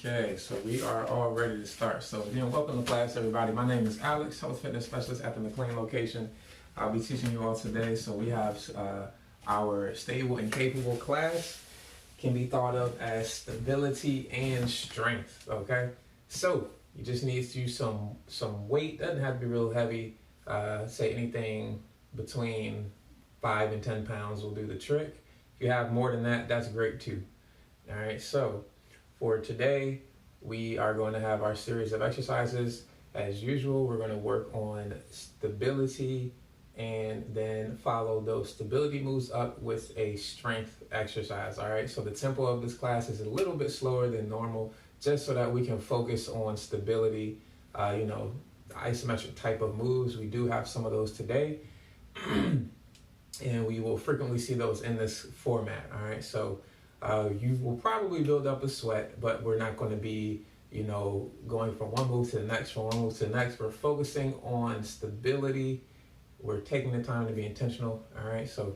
Okay, so we are all ready to start. So again, welcome to class, everybody. My name is Alex, health fitness specialist at the McLean location. I'll be teaching you all today. So we have our stable and capable class can be thought of as stability and strength. Okay, so you just need to use some weight. Doesn't have to be real heavy. Say anything between 5 and 10 pounds will do the trick. If you have more than that, that's great too. All right, so for today, we are going to have our series of exercises. As usual, we're going to work on stability and then follow those stability moves up with a strength exercise. All right, so the tempo of this class is a little bit slower than normal, just so that we can focus on stability, the isometric type of moves. We do have some of those today, and we will frequently see those in this format. All right, so you will probably build up a sweat, but we're not going to be, going from one move to the next, from one move to the next. We're focusing on stability. We're taking the time to be intentional. All right, so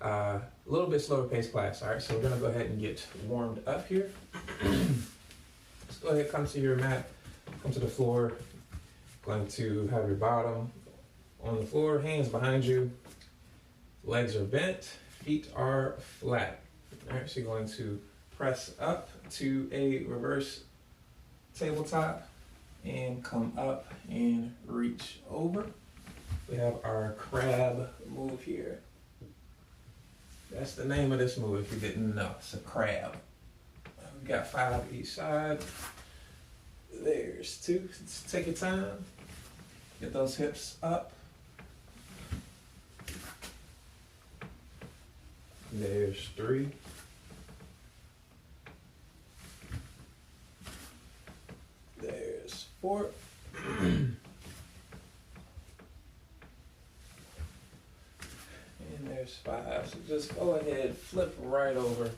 a little bit slower paced class. All right, so we're going to go ahead and get warmed up here. Let's go ahead, come to your mat, come to the floor. Going to have your bottom on the floor, hands behind you, legs are bent, feet are flat. All right, so you're going to press up to a reverse tabletop and come up and reach over. We have our crab move here. That's the name of this move if you didn't know. It's a crab. We got 5 each side. There's 2. Just take your time. Get those hips up. There's 3. There's 4. And there's 5. So just go ahead, flip right over.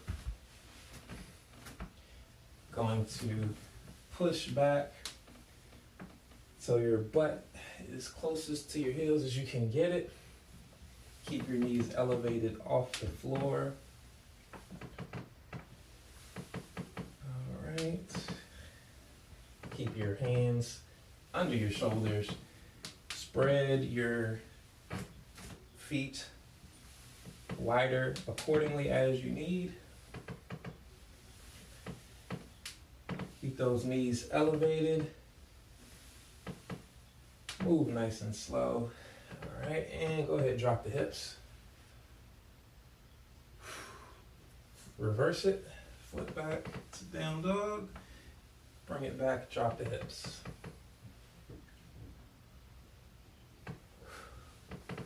Going to push back so your butt is closest to your heels as you can get it. Keep your knees elevated off the floor. All right. Keep your hands under your shoulders. Spread your feet wider accordingly as you need. Keep those knees elevated. Move nice and slow. All right, and go ahead and drop the hips. Reverse it, flip back to down dog. Bring it back, drop the hips.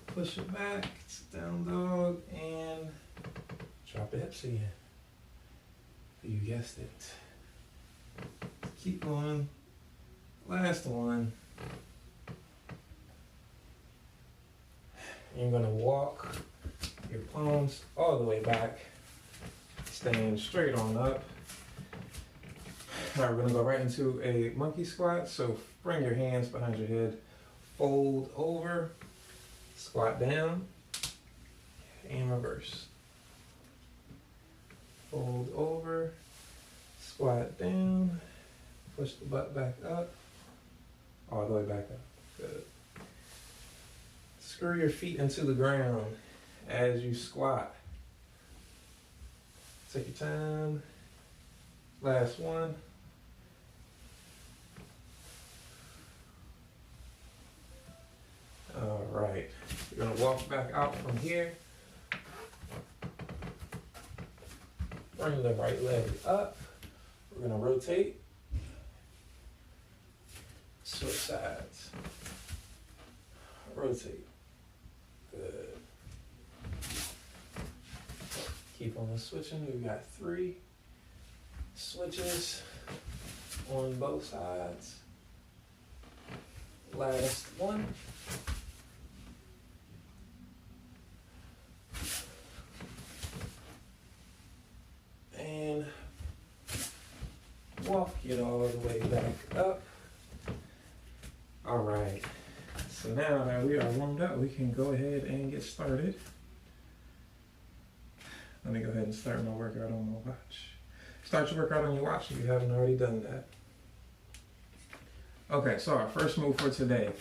Push it back, it's down dog, and drop the hips again. You guessed it. Keep going. Last one. You're gonna walk your palms all the way back, staying straight on up. All right, we're gonna go right into a monkey squat. So bring your hands behind your head, fold over, squat down, and reverse. Fold over, squat down, push the butt back up, all the way back up. Good. Screw your feet into the ground as you squat. Take your time. Last one. All right. You're going to walk back out from here. Bring the right leg up. We're going to rotate. Switch sides. Rotate. Good. Keep on switching. We've got 3 switches on both sides. Last one. And walk it all the way back up. All right. So now that we are warmed up, we can go ahead and get started. Let me go ahead and start my workout on my watch. start your workout on your watch if you haven't already done that. Okay, so our first move for today,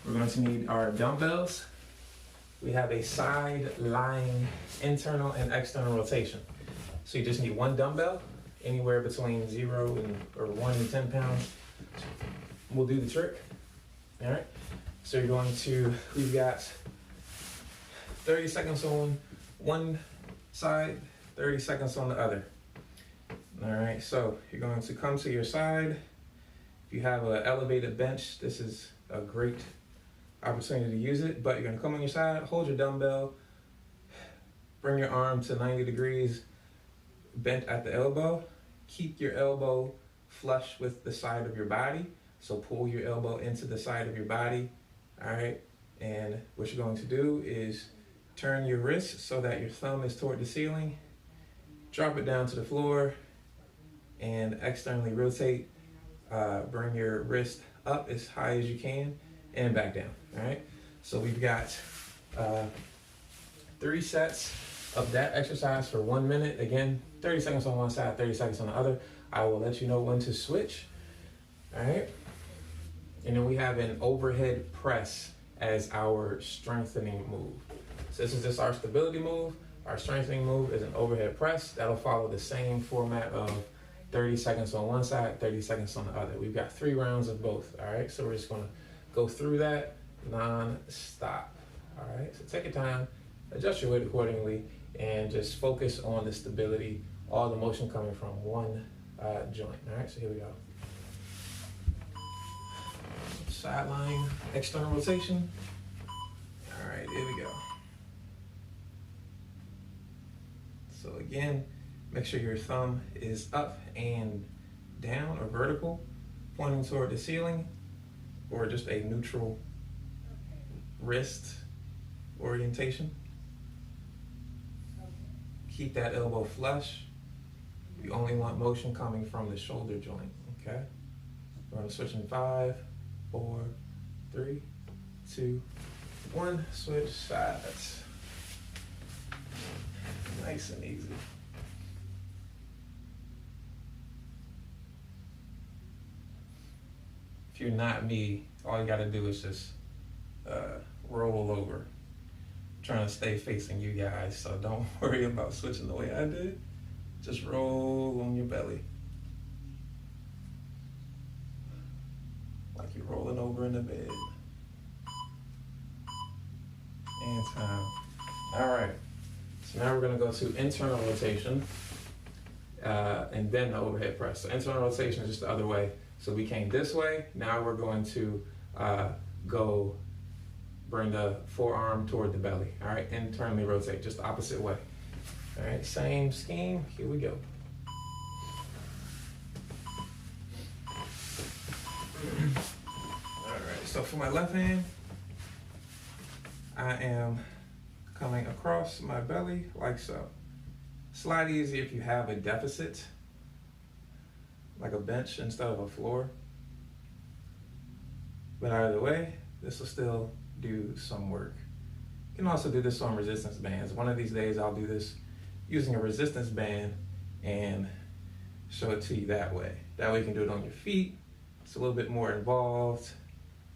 we're going to need our dumbbells. We have a side lying internal and external rotation. So you just need one dumbbell, anywhere between 1 and 10 pounds. We'll do the trick. All right. So you're going to, we've got 30 seconds on one side, 30 seconds on the other. All right. So you're going to come to your side. If you have an elevated bench, this is a great opportunity to use it, but you're going to come on your side, hold your dumbbell, bring your arm to 90 degrees, bent at the elbow. Keep your elbow flush with the side of your body. So pull your elbow into the side of your body. All right. And what you're going to do is turn your wrist so that your thumb is toward the ceiling. Drop it down to the floor and externally rotate. Bring your wrist up as high as you can and back down. All right. So we've got 3 sets of that exercise for 1 minute. Again, 30 seconds on one side, 30 seconds on the other. I will let you know when to switch. All right. And then we have an overhead press as our strengthening move. So this is just our stability move. Our strengthening move is an overhead press. That'll follow the same format of 30 seconds on one side, 30 seconds on the other. We've got 3 rounds of both. All right. So we're just going to go through that non-stop. All right. So take your time, adjust your weight accordingly, and just focus on the stability, all the motion coming from one joint. All right. So here we go. Sideline, external rotation. All right, here we go. So again, make sure your thumb is up and down or vertical, pointing toward the ceiling, or just a neutral wrist orientation. Keep that elbow flush. You only want motion coming from the shoulder joint, okay? We're gonna switch in 5, 4, 3, 2, 1. Switch sides. Nice and easy. If you're not me, all you gotta do is just roll over. I'm trying to stay facing you guys, so don't worry about switching the way I did. Just roll on your belly. Like you're rolling over in the bed. And time. All right. So now we're gonna go to internal rotation and then the overhead press. So internal rotation is just the other way. So we came this way. Now we're going to go bring the forearm toward the belly. All right, internally rotate, just the opposite way. All right, same scheme. Here we go. All right, so for my left hand, I am coming across my belly like so. Slide easy if you have a deficit, like a bench instead of a floor. But either way, this will still do some work. You can also do this on resistance bands. One of these days I'll do this using a resistance band and show it to you that way. That way you can do it on your feet. It's a little bit more involved,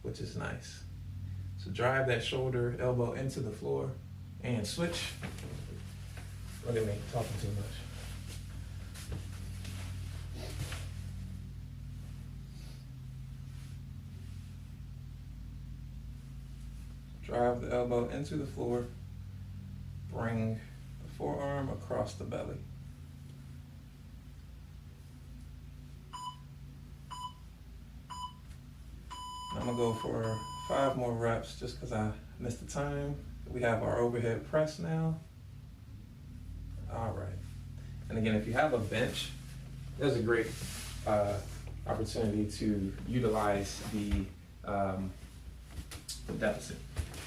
which is nice. So drive that shoulder, elbow into the floor and switch. Look at me, talking too much. Drive the elbow into the floor, bring the forearm across the belly. I'm gonna go for 5 more reps just because I missed the time. We have our overhead press now. All right. And again, if you have a bench, there's a great opportunity to utilize the deficit.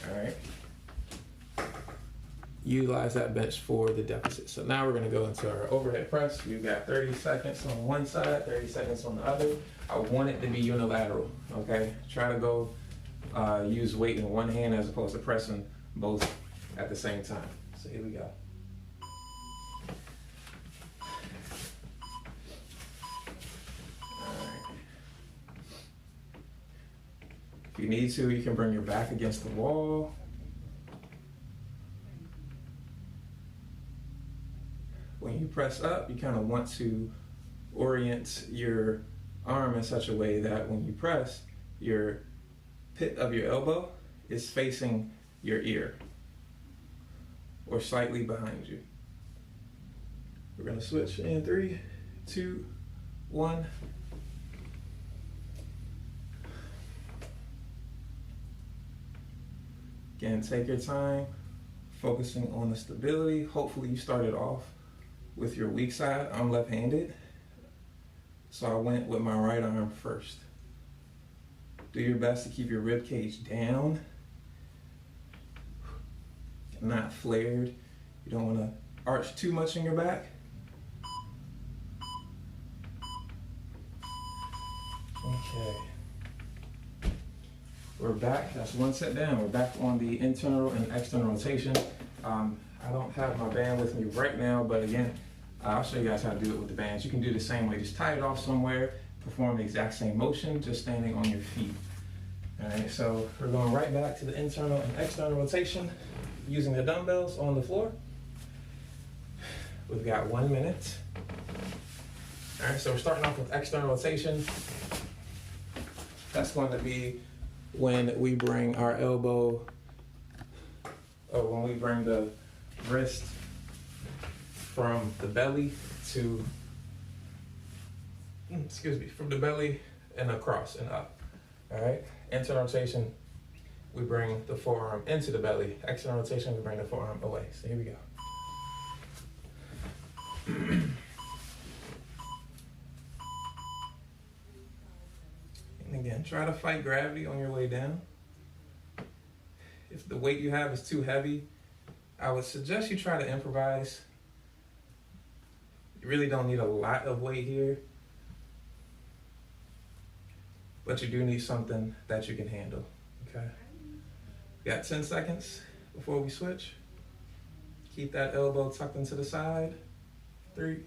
All right. Utilize that bench for the deficit. So now we're going to go into our overhead press. We've got 30 seconds on one side, 30 seconds on the other. I want it to be unilateral. Okay. Try to go use weight in one hand as opposed to pressing both at the same time. So here we go. If you need to, you can bring your back against the wall. When you press up, you kind of want to orient your arm in such a way that when you press, your pit of your elbow is facing your ear or slightly behind you. We're gonna switch in 3, 2, 1. Again, take your time, focusing on the stability. Hopefully you started off with your weak side. I'm left-handed, so I went with my right arm first. Do your best to keep your rib cage down, not flared. You don't want to arch too much in your back. Okay. We're back. That's one set down. We're back on the internal and external rotation. I don't have my band with me right now, but again, I'll show you guys how to do it with the bands. You can do the same way. Just tie it off somewhere, perform the exact same motion, just standing on your feet. All right, so we're going right back to the internal and external rotation using the dumbbells on the floor. We've got 1 minute. All right, so we're starting off with external rotation. That's going to be when we bring our elbow, or when we bring the wrist from the belly to, from the belly and across and up. All right, internal rotation, we bring the forearm into the belly. External rotation, we bring the forearm away. So here we go. And again, try to fight gravity on your way down. If the weight you have is too heavy, I would suggest you try to improvise. You really don't need a lot of weight here, but you do need something that you can handle, okay? We got 10 seconds before we switch. Keep that elbow tucked into the side. 3,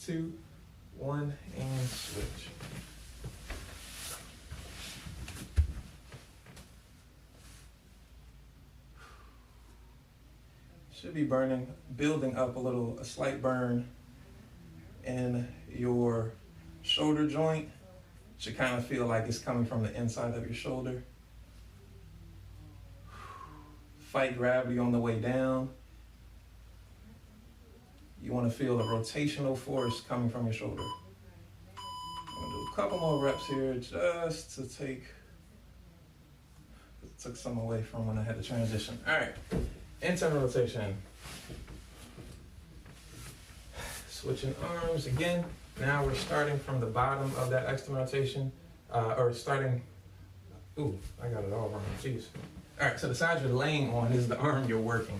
2, 1, and switch. Should be building up a slight burn in your shoulder joint. Should kind of feel like it's coming from the inside of your shoulder. Fight gravity on the way down. You want to feel the rotational force coming from your shoulder. I'm gonna do a couple more reps here just to took some away from when I had to transition. All right. Internal rotation. Switching arms again. Now we're starting from the bottom of that external rotation, I got it all wrong, jeez. All right, so the side you're laying on is the arm you're working.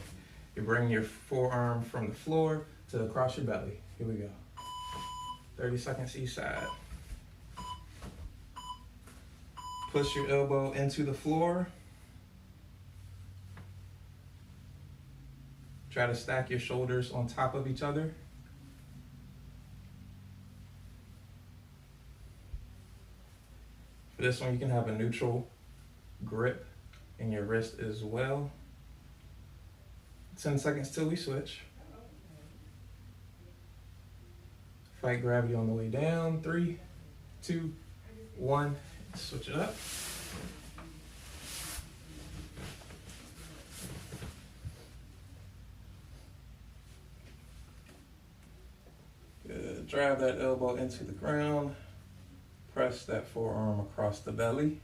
You bring your forearm from the floor to across your belly. Here we go. 30 seconds each side. Push your elbow into the floor. Try to stack your shoulders on top of each other. For this one, you can have a neutral grip in your wrist as well. 10 seconds till we switch. Fight gravity on the way down. 3, 2, 1, switch it up. Good. Drive that elbow into the ground. Press that forearm across the belly,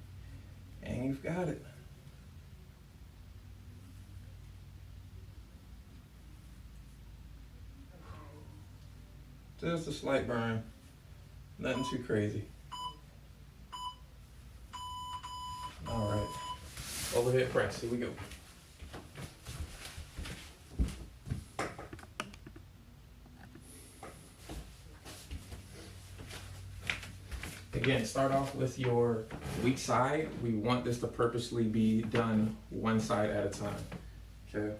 and you've got it. Just a slight burn, nothing too crazy. All right, overhead press, here we go. Again, start off with your weak side. We want this to purposely be done one side at a time, okay?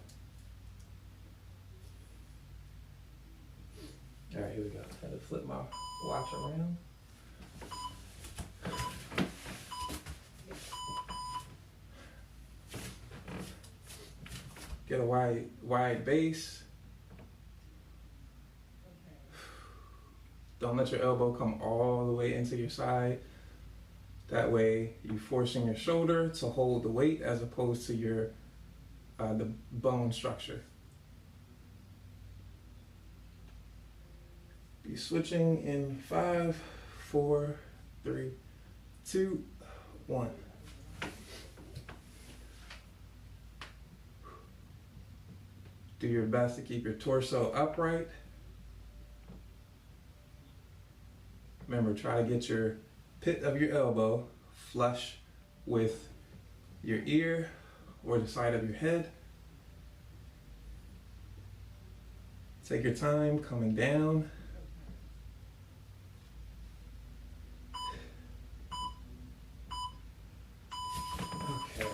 All right, here we go. I had to flip my watch around. Get a wide base. Don't let your elbow come all the way into your side. That way you're forcing your shoulder to hold the weight as opposed to your the bone structure. Be switching in 5, 4, 3, 2, 1. Do your best to keep your torso upright. Remember, try to get your pit of your elbow flush with your ear or the side of your head. Take your time coming down. Okay.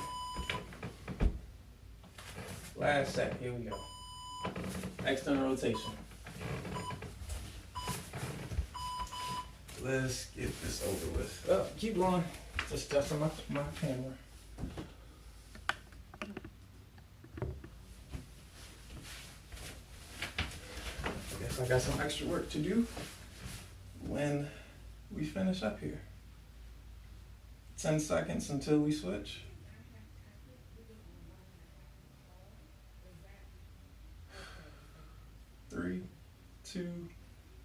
Last set, here we go. External rotation. Let's get this over with. Oh, keep going. Just adjusting my camera. Guess I got some extra work to do when we finish up here. 10 seconds until we switch. Three, 2,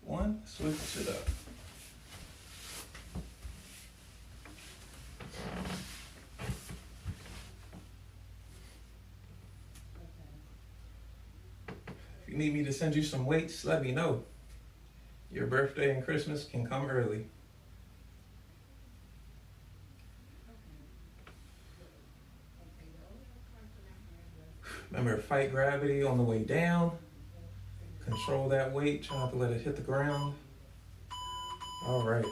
1, switch it up. If you need me to send you some weights, let me know. Your birthday and Christmas can come early. Remember, fight gravity on the way down. Control that weight, try not to let it hit the ground. All right.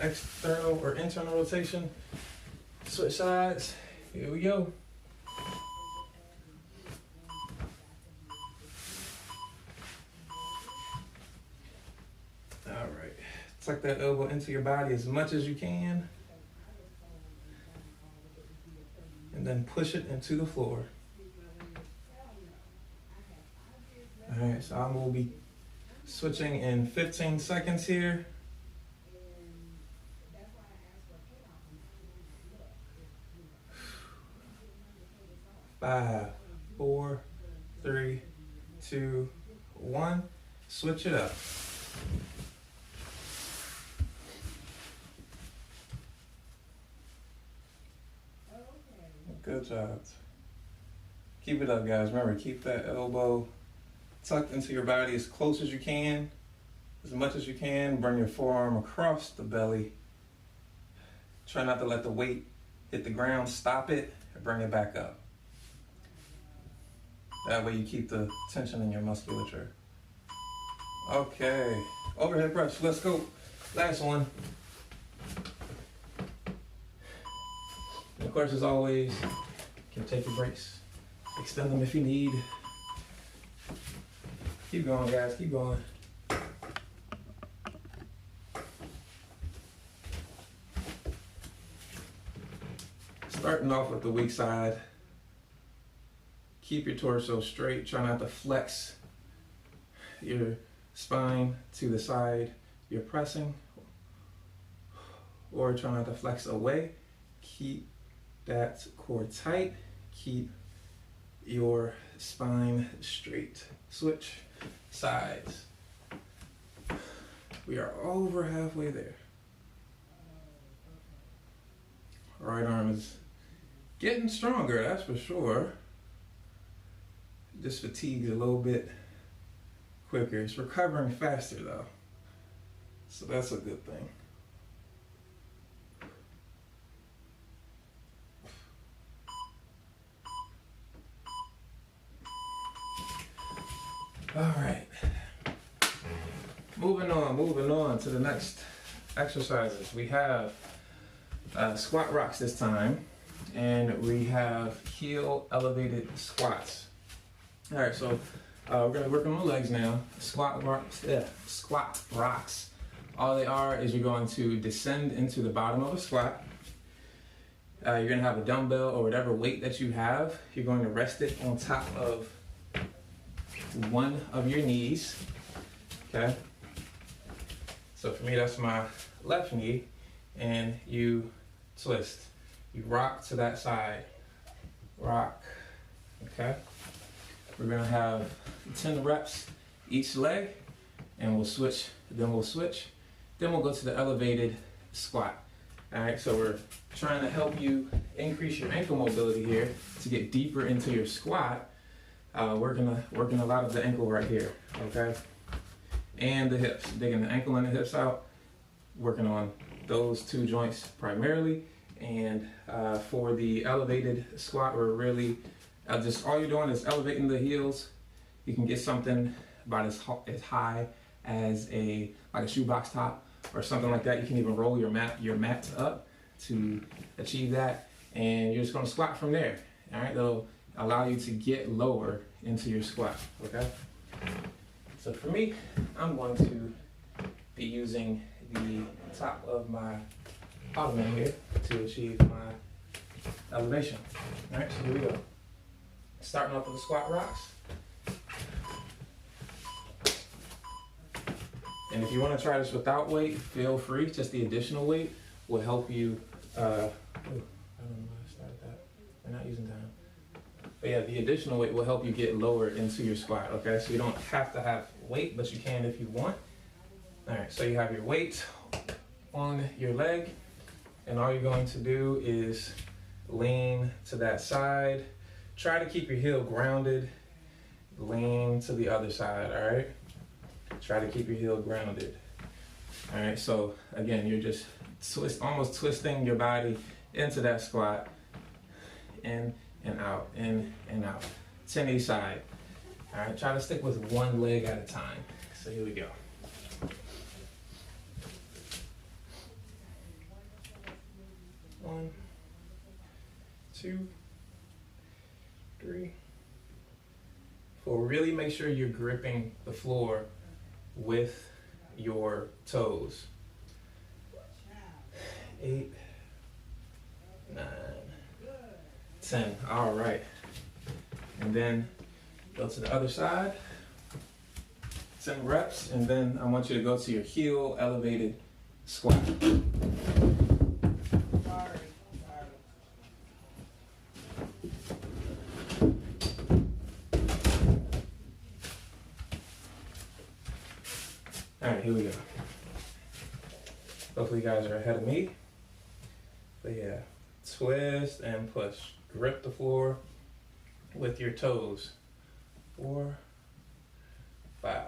External or internal rotation. Switch sides. Here we go. All right. Tuck that elbow into your body as much as you can. And then push it into the floor. All right, so I will be switching in 15 seconds here. 5, 4, 3, 2, 1. Switch it up. Good job. Keep it up, guys. Remember, keep that elbow tucked into your body as close as you can, as much as you can. Bring your forearm across the belly. Try not to let the weight hit the ground. Stop it and bring it back up. That way you keep the tension in your musculature. Okay, overhead press, let's go. Last one. And of course, as always, you can take your breaks, extend them if you need. Keep going, guys, keep going. Starting off with the weak side. Keep your torso straight. Try not to flex your spine to the side you're pressing, or try not to flex away. Keep that core tight. Keep your spine straight. Switch sides. We are over halfway there. Right arm is getting stronger, that's for sure. Just fatigues a little bit quicker. It's recovering faster though, so that's a good thing. All right, moving on to the next exercises. We have squat rocks this time, and we have heel elevated squats. All right, so we're gonna work on the legs now. Squat rocks. All they are is you're going to descend into the bottom of a squat, you're gonna have a dumbbell or whatever weight that you have. You're going to rest it on top of one of your knees, okay? So for me, that's my left knee, and you twist. You rock to that side, rock, okay? We're gonna have 10 reps each leg, and we'll switch, then we'll go to the elevated squat. All right, so we're trying to help you increase your ankle mobility here to get deeper into your squat. Working a lot of the ankle right here, okay? And the hips, digging the ankle and the hips out, working on those two joints primarily. And for the elevated squat, we're really just all you're doing is elevating the heels. You can get something about as high as like a shoebox top or something like that. You can even roll your mat up to achieve that, and you're just going to squat from there. All right, that'll allow you to get lower into your squat. Okay. So for me, I'm going to be using the top of my ottoman here to achieve my elevation. All right, so here we go. Starting off with the squat rocks. And if you want to try this without weight, feel free. Just the additional weight will help you. I don't know why I started that. We're not using time. But yeah, the additional weight will help you get lower into your squat, okay? So you don't have to have weight, but you can if you want. All right, so you have your weight on your leg, and all you're going to do is lean to that side. Try to keep your heel grounded. Lean to the other side, all right? Try to keep your heel grounded. All right, so again, you're just almost twisting your body into that squat, in and out, in and out. 10 each side. All right, try to stick with one leg at a time. So here we go. One, two, three, four. Really make sure you're gripping the floor with your toes. 8, 9, 10. All right. And then go to the other side. 10 reps, and then I want you to go to your heel elevated squat. All right, here we go. Hopefully you guys are ahead of me. But yeah, twist and push. Grip the floor with your toes. 4, 5,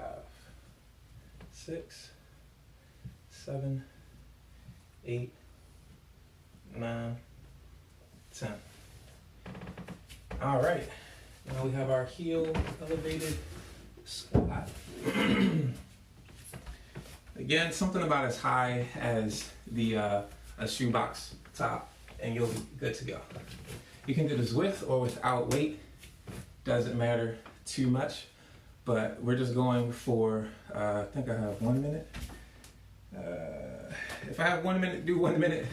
6, 7, 8, 9, 10. All right, now we have our heel elevated squat. Again, something about as high as a shoebox top, and you'll be good to go. You can do this with or without weight. Doesn't matter too much, but we're just going for, I think I have 1 minute. If I have 1 minute, do 1 minute.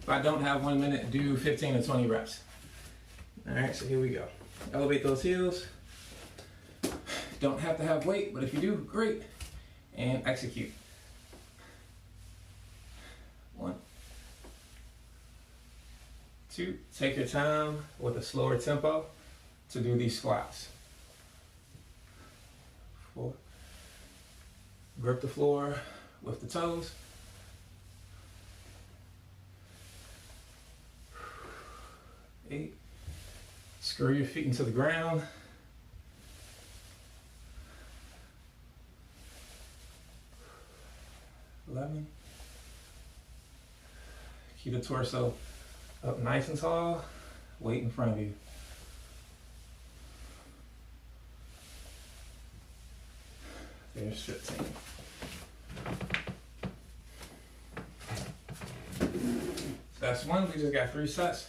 If I don't have 1 minute, do 15 to 20 reps. All right, so here we go. Elevate those heels. Don't have to have weight, but if you do, great. And execute. 1, 2, take your time with a slower tempo to do these squats. 4, grip the floor with the toes. 8, screw your feet into the ground. 11, keep the torso up nice and tall, weight in front of you. There's 15. So that's one, we just got 3 sets.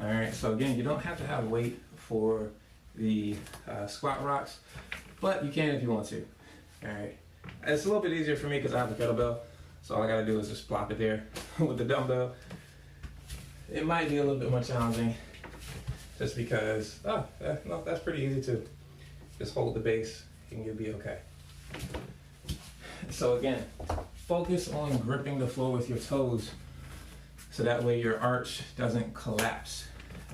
All right, so again, you don't have to have weight for the squat rocks, but you can if you want to. All right, it's a little bit easier for me because I have a kettlebell, so all I gotta do is just plop it there with the dumbbell. it might be a little bit more challenging just because, no, that's pretty easy too. Just hold the base and you'll be okay. So again, focus on gripping the floor with your toes so that way your arch doesn't collapse.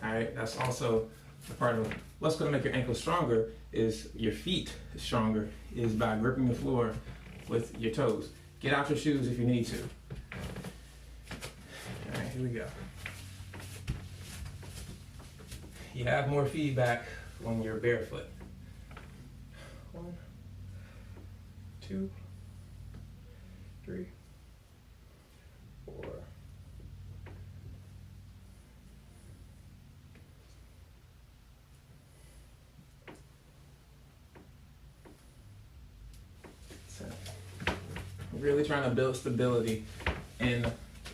All right, that's also a part of what's gonna make your ankle stronger is your feet stronger is by gripping the floor with your toes. Get out your shoes if you need to. All right, here we go. You have more feedback when you're barefoot. 1, 2, 3, 4. Really trying to build stability in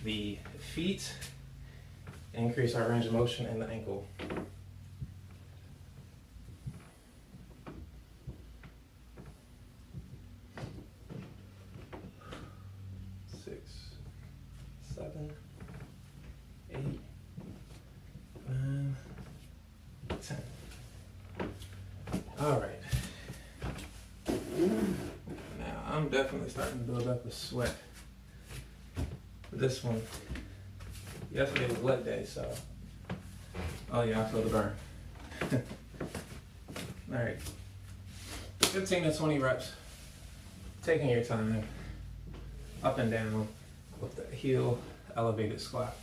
the feet, increase our range of motion in the ankle. 6, 7, 8, 9, 10. All right. I'm definitely starting to build up a sweat. This one, yesterday was leg day, so, oh yeah, I feel the burn. All right, 15 to 20 reps, taking your time, up and down with the heel elevated squat.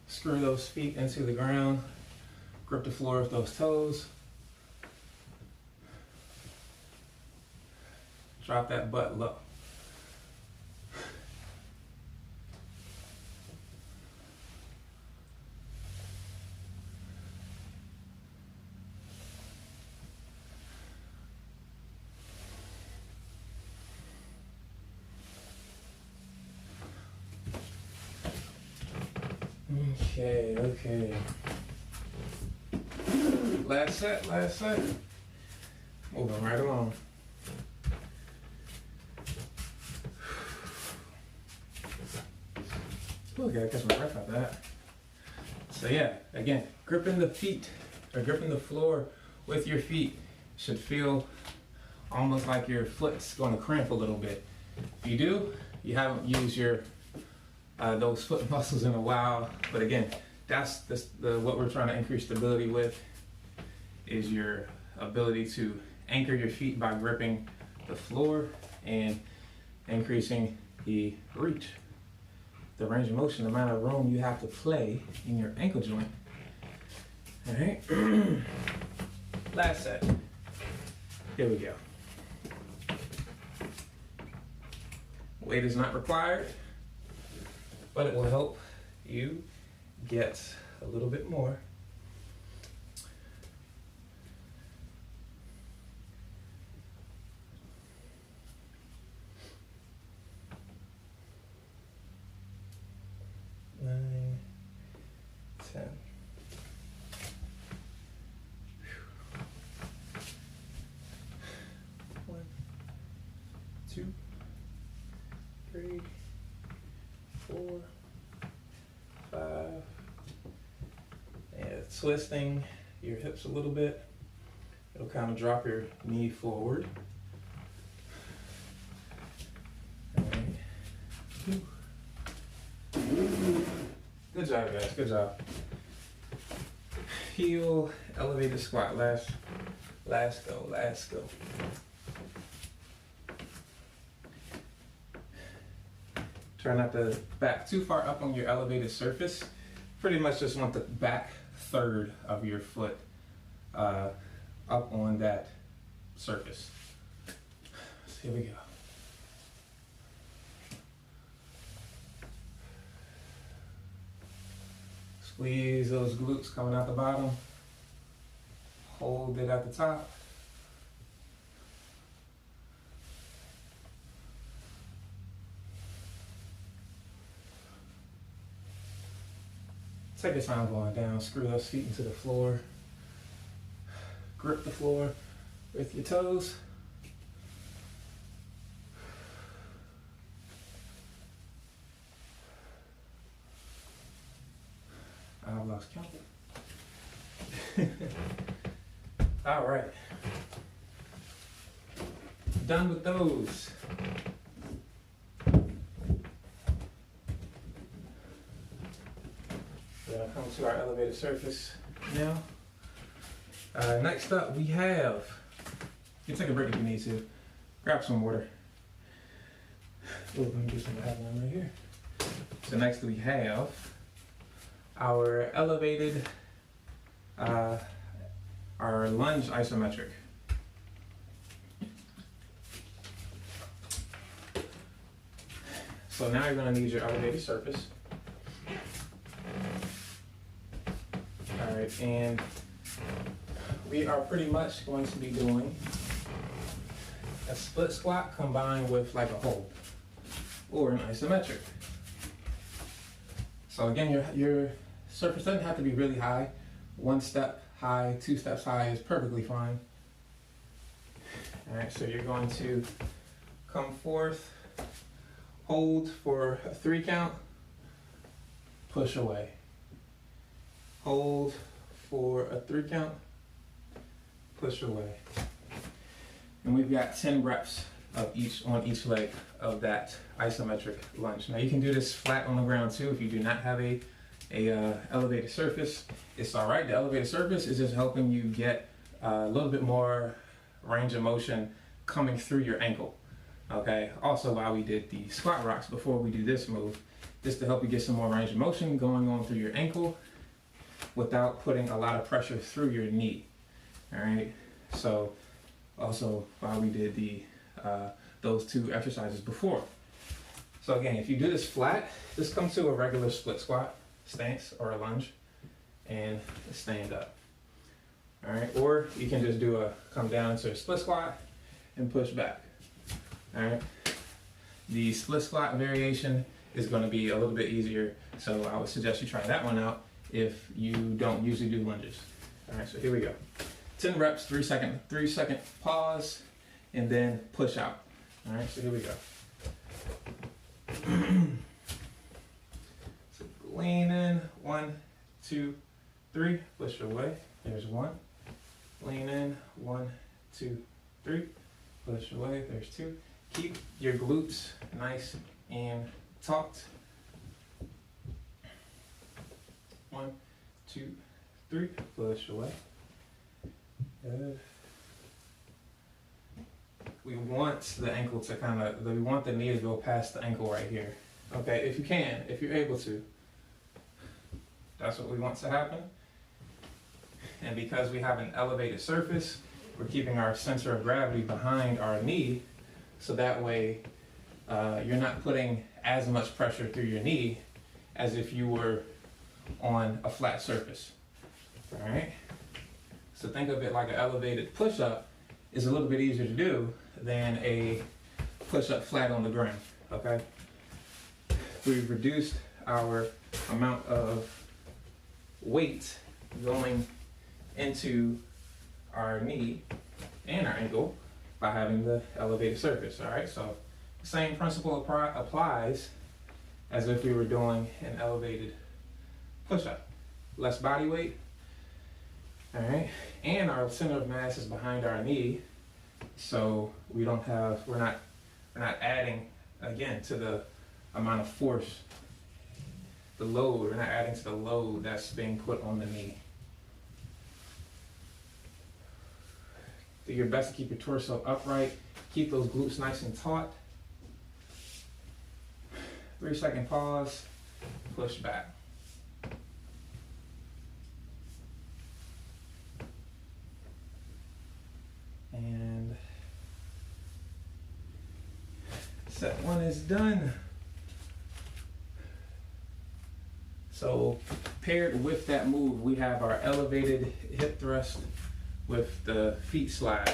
Screw those feet into the ground, grip the floor with those toes. Drop that butt low. Okay. Last set. Moving right along. Ooh, gotta catch my breath out that. So yeah, again, gripping the feet, or gripping the floor with your feet should feel almost like your foot's gonna cramp a little bit. If you do, you haven't used your those foot muscles in a while, but again, that's what we're trying to increase stability with is your ability to anchor your feet by gripping the floor and increasing the reach, the range of motion, the amount of room you have to play in your ankle joint. All right, last set. Here we go. Weight is not required, but it will help you get a little bit more. Nine, 10. One, 2, 3, 4, 5. And twisting your hips a little bit. It'll kind of drop your knee forward. All right. Good job, guys. Good job. Heel elevated squat. Last go. Try not to back too far up on your elevated surface. Pretty much just want the back third of your foot up on that surface. So here we go. Squeeze those glutes coming out the bottom. Hold it at the top. Take your time going down. Screw those feet into the floor. Grip the floor with your toes. lost count. All right. Done with those. We're gonna come to our elevated surface now. Next up, we have, you can take a break if you need to. Grab some water. Oh, let me do some background right here. So next we have our elevated, our lunge isometric. So now you're going to need your elevated surface. All right, and we are pretty much going to be doing a split squat combined with like a hold, or an isometric. So again, your surface doesn't have to be really high. 1 step high, 2 steps high is perfectly fine. All right, so you're going to come forth, hold for a 3 count, push away. Hold for a 3 count, push away. And we've got 10 reps of each on each leg of that isometric lunge. Now you can do this flat on the ground too if you do not have a elevated surface. It's all right. The elevated surface is just helping you get a little bit more range of motion coming through your ankle. Okay. Also, while we did the squat rocks before we do this move, just to help you get some more range of motion going on through your ankle without putting a lot of pressure through your knee. All right. So also while we did the those 2 exercises before. So again, if you do this flat, just come to a regular split squat stance or a lunge and stand up. All right, or you can just do come down to a split squat and push back. All right, the split squat variation is going to be a little bit easier, so I would suggest you try that one out if you don't usually do lunges. All right, so here we go. 10 reps, 3 second pause, and then push out. All right, so here we go. So lean in, 1, 2, 3, push away. There's 1. Lean in, 1, 2, 3, push away. There's 2. Keep your glutes nice and taut. 1, 2, 3, push away. We want the ankle to we want the knee to go past the ankle right here. Okay, if you can, if you're able to. That's what we want to happen. And because we have an elevated surface, we're keeping our center of gravity behind our knee, so that way you're not putting as much pressure through your knee as if you were on a flat surface. All right? So think of it like an elevated push-up is a little bit easier to do than a push-up flat on the ground, okay? We've reduced our amount of weight going into our knee and our ankle by having the elevated surface, all right? So the same principle applies as if we were doing an elevated push-up. Less body weight, all right? And our center of mass is behind our knee, so we're not adding again to the amount of force, the load. We're not adding to the load that's being put on the knee. Do your best to keep your torso upright. Keep those glutes nice and taut. 3 second pause, push back. And set 1 is done. So paired with that move, we have our elevated hip thrust with the feet slide.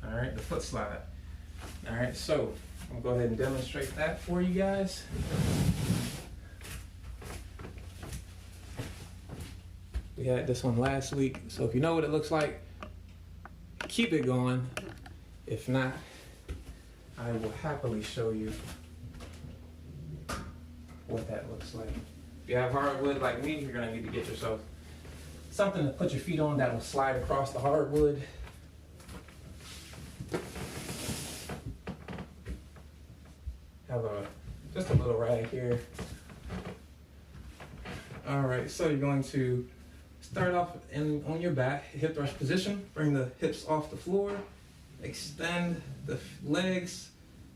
All right, the foot slide. All right, so I'm gonna go ahead and demonstrate that for you guys. We had this one last week, so if you know what it looks like, keep it going. If not, I will happily show you what that looks like. If you have hardwood like me, you're gonna need to get yourself something to put your feet on that will slide across the hardwood. Have just a little rag here. All right, so you're going to start off on your back, hip thrust position. Bring the hips off the floor. Extend the legs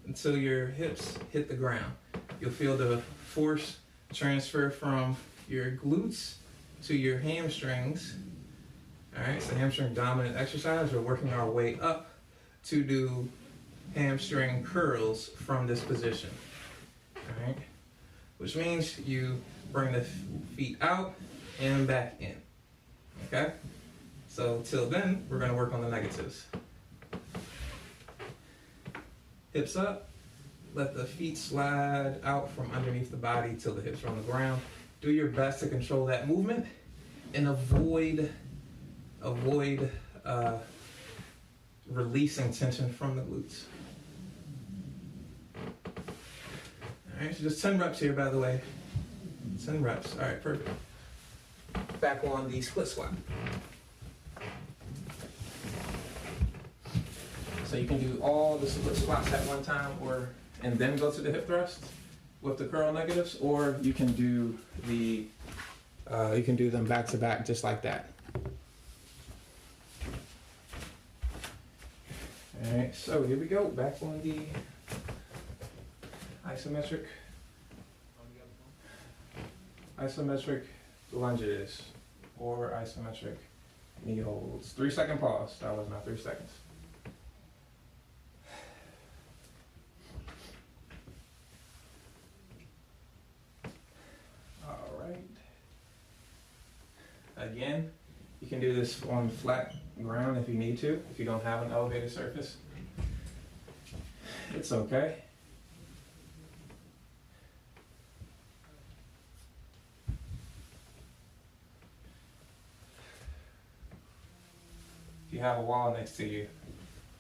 until your hips hit the ground. You'll feel the force transfer from your glutes to your hamstrings. All right, so hamstring dominant exercise. We're working our way up to do hamstring curls from this position. All right, which means you bring the feet out and back in. Okay, so till then, we're going to work on the negatives. Hips up, let the feet slide out from underneath the body till the hips are on the ground. Do your best to control that movement and avoid releasing tension from the glutes. All right, so just 10 reps here, by the way. 10 reps. All right, perfect. Back on the split squat. So you can do all the split squats at one time, and then go to the hip thrust with the curl negatives, or you can do them back to back just like that. All right, so here we go. Back on the isometric lunges or isometric knee holds. 3-second pause. That was not 3 seconds. All right. Again, you can do this on flat ground if you need to. If you don't have an elevated surface, it's okay. If you have a wall next to you,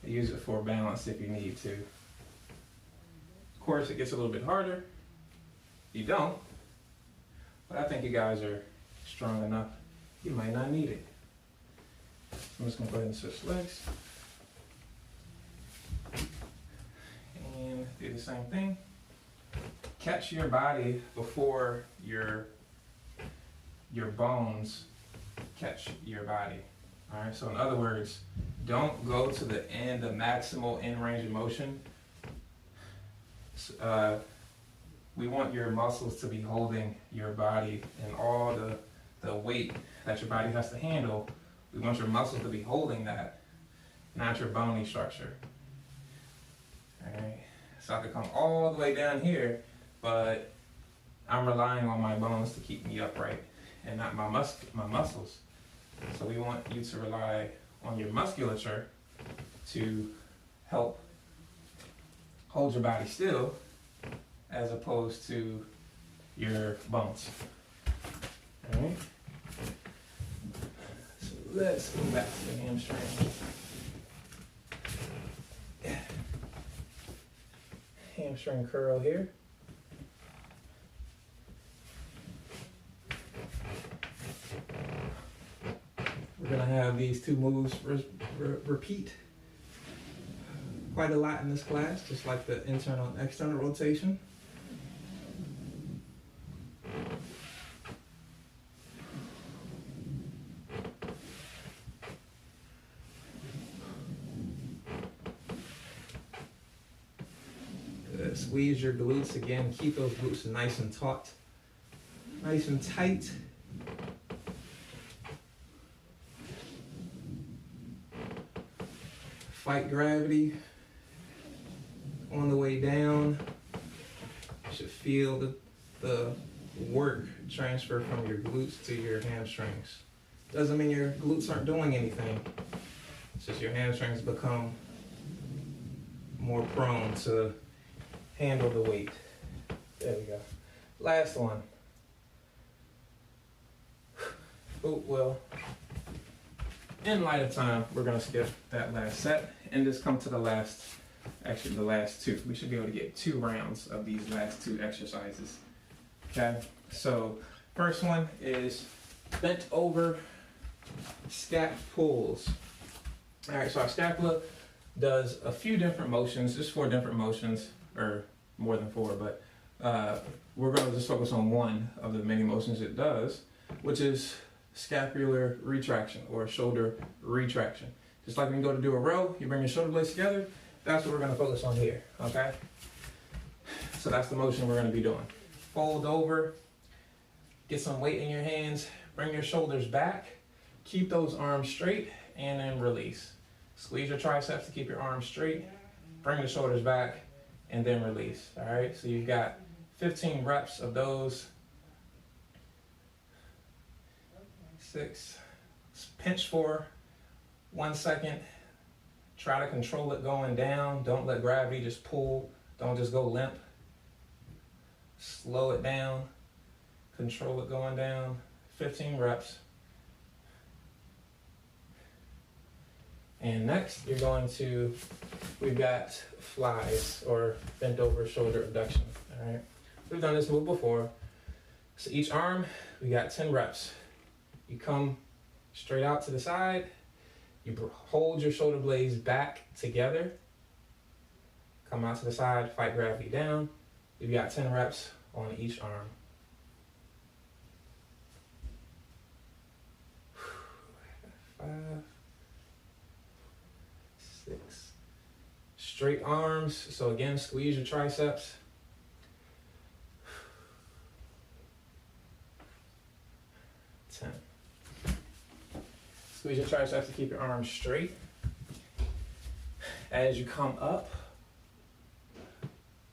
use it for balance if you need to. Of course, it gets a little bit harder. You don't, but I think you guys are strong enough. You might not need it. I'm just gonna go ahead and switch legs. And do the same thing. Catch your body before your bones catch your body. All right, so in other words, don't go to the end, the maximal end range of motion. We want your muscles to be holding your body and all the weight that your body has to handle. We want your muscles to be holding that, not your bony structure. All right, so I could come all the way down here, but I'm relying on my bones to keep me upright and not my muscles. So we want you to rely on your musculature to help hold your body still as opposed to your bones. All right. So let's go back to the hamstring. Hamstring curl here. We're gonna have these two moves repeat quite a lot in this class, just like the internal and external rotation. Squeeze your glutes again. Keep those glutes nice and taut, nice and tight. Fight gravity on the way down. You should feel the work transfer from your glutes to your hamstrings. Doesn't mean your glutes aren't doing anything. It's just your hamstrings become more prone to handle the weight. There we go. Last one. Oh, well, in light of time, we're gonna skip that last set and just come to the last two. We should be able to get 2 rounds of these last 2 exercises. Okay, so First one is bent over scap pulls. All right, so our scapula does a few different motions, just 4 different motions, or more than 4, but we're going to just focus on one of the many motions it does, which is scapular retraction or shoulder retraction. Just like when you go to do a row, you bring your shoulder blades together, that's what we're going to focus on here, okay? So that's the motion we're going to be doing. Fold over, get some weight in your hands, bring your shoulders back, keep those arms straight, and then release. Squeeze your triceps to keep your arms straight, bring the shoulders back, and then release, all right? So you've got 15 reps of those. 6, pinch for 1 second. Try to control it going down. Don't let gravity just pull. Don't just go limp. Slow it down. Control it going down. 15 reps. And next, you're going to, we've got flies or bent over shoulder abduction, all right? We've done this move before. So each arm, we got 10 reps. You come straight out to the side. You hold your shoulder blades back together. Come out to the side, fight gravity down. You've got 10 reps on each arm. 5, 6. Straight arms. So again, squeeze your triceps. 10. Squeeze your triceps to keep your arms straight. As you come up,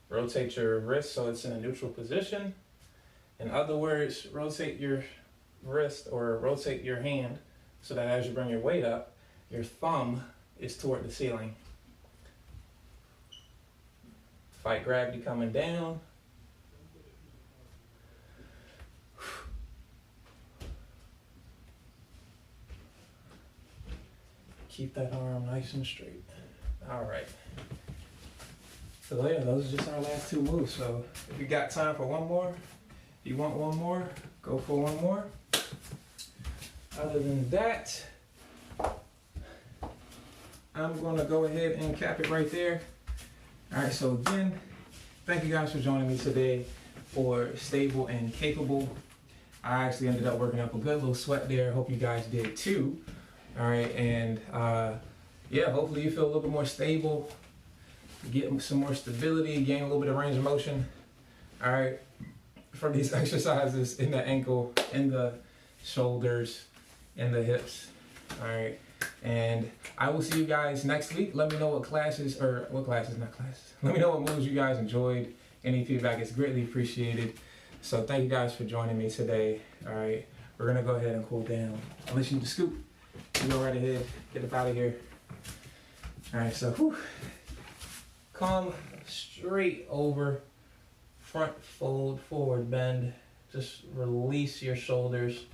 rotate your wrist so it's in a neutral position. In other words, rotate your wrist or rotate your hand so that as you bring your weight up, your thumb is toward the ceiling. Fight gravity coming down. Keep that arm nice and straight. All right. So yeah, those are just our last 2 moves. So if you got time for one more, if you want one more, go for one more. Other than that, I'm gonna go ahead and cap it right there. All right, so again, thank you guys for joining me today for Stable and Capable. I actually ended up working up a good little sweat there. Hope you guys did too. All right, and yeah, hopefully you feel a little bit more stable, get some more stability, gain a little bit of range of motion. All right, from these exercises in the ankle, in the shoulders, in the hips. All right, and I will see you guys next week. Let me know what classes, or what classes, not classes. Let me know what moves you guys enjoyed. Any feedback is greatly appreciated. So thank you guys for joining me today. All right, we're gonna go ahead and cool down. Unless you need to scoop. You go right ahead, get up out of here. All right, so come straight over, front fold, forward bend. Just release your shoulders.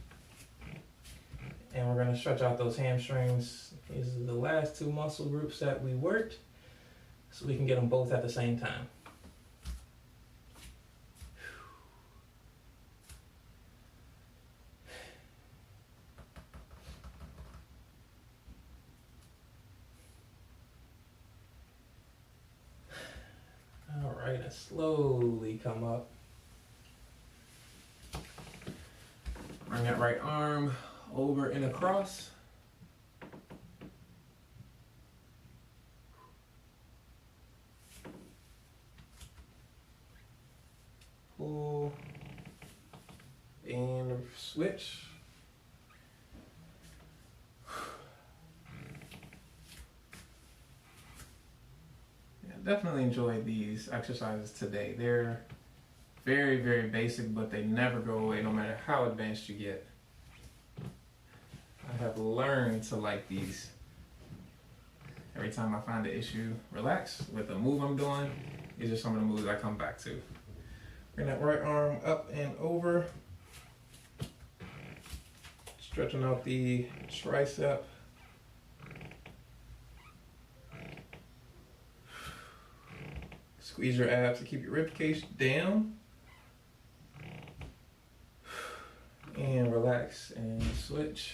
And we're gonna stretch out those hamstrings. These are the last 2 muscle groups that we worked, so we can get them both at the same time. All right, and slowly come up. Bring that right arm over and across. Pull and switch. Definitely enjoyed these exercises today. They're very, very basic, but they never go away no matter how advanced you get. I have learned to like these. Every time I find an issue, relax with the move I'm doing. These are some of the moves I come back to. Bring that right arm up and over. Stretching out the tricep. Squeeze your abs to keep your rib cage down. relax and switch.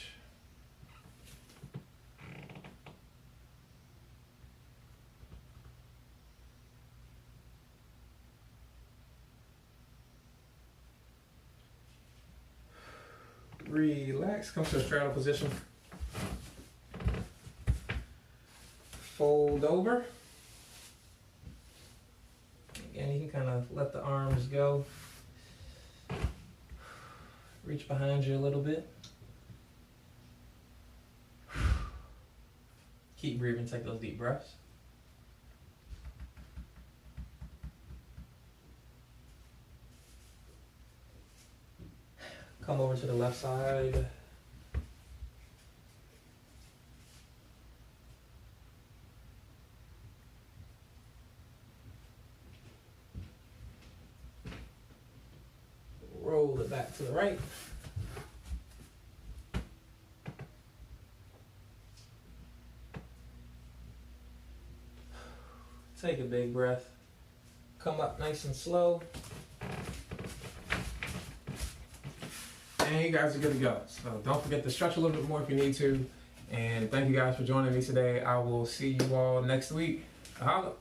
Relax, come to a straddle position. Fold over. Again, you can kind of let the arms go. Reach behind you a little bit. Keep breathing, take those deep breaths. Come over to the left side. Roll it back to the right. Take a big breath. Come up nice and slow. And you guys are good to go. So don't forget to stretch a little bit more if you need to. And thank you guys for joining me today. I will see you all next week. Holla.